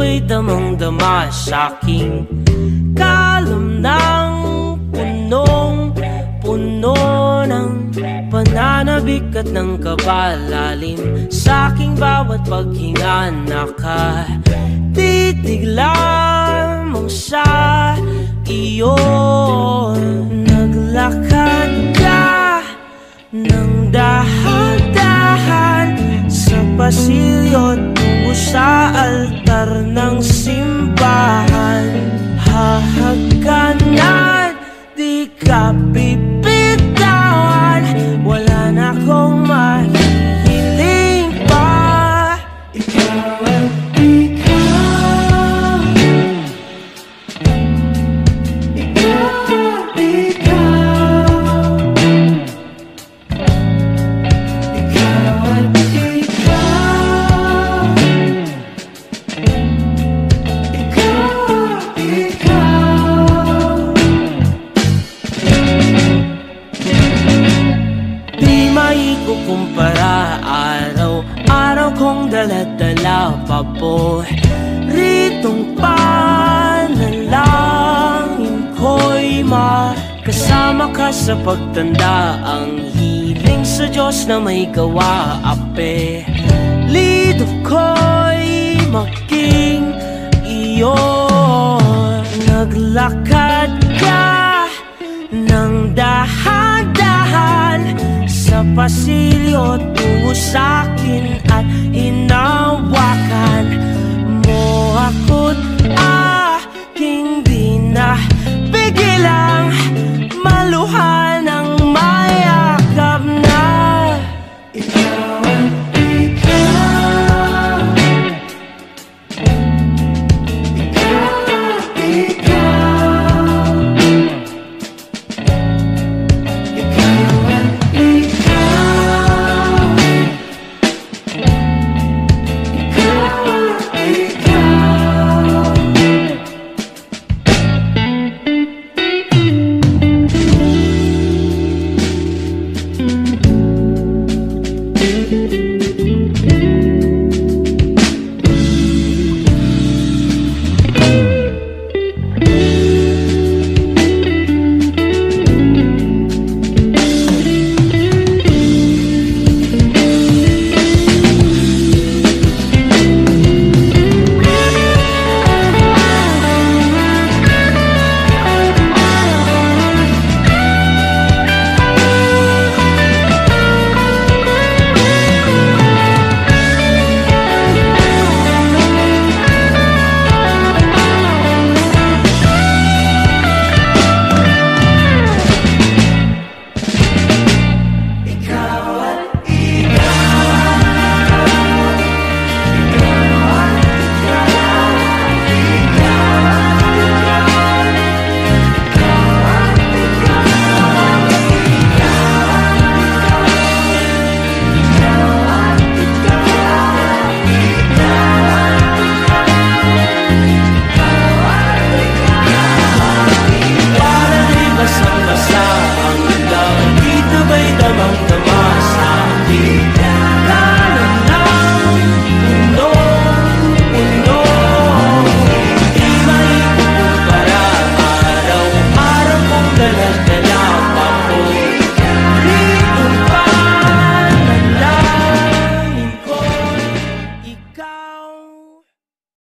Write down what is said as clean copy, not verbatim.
sabay damang-dama sa'king kalam ng punong-puno ng pananabik at ng kabalalim. Sa'king bawat paghinga nakatitig lamang sa iyo. Naglakad ka ng dahan-dahan sa pasilyo tungo sa altar ng simbahan. Hahagkanan, di ka bibitawan, wala na akong mahihiling pa. Ikaw at ikaw, ikaw at ikaw, ikaw at ikaw, ikaw at ikaw. Di maikukumpara, araw-araw kong dala-dala pa po ritong panalangin ko'y makasama ka sa pagtanda. Ang hiling sa Diyos na may gawa, apelido ko'y maging iyo. Naglakad ka ng dahan-dahan sa pasilyo tungo sa'kin at hinawakan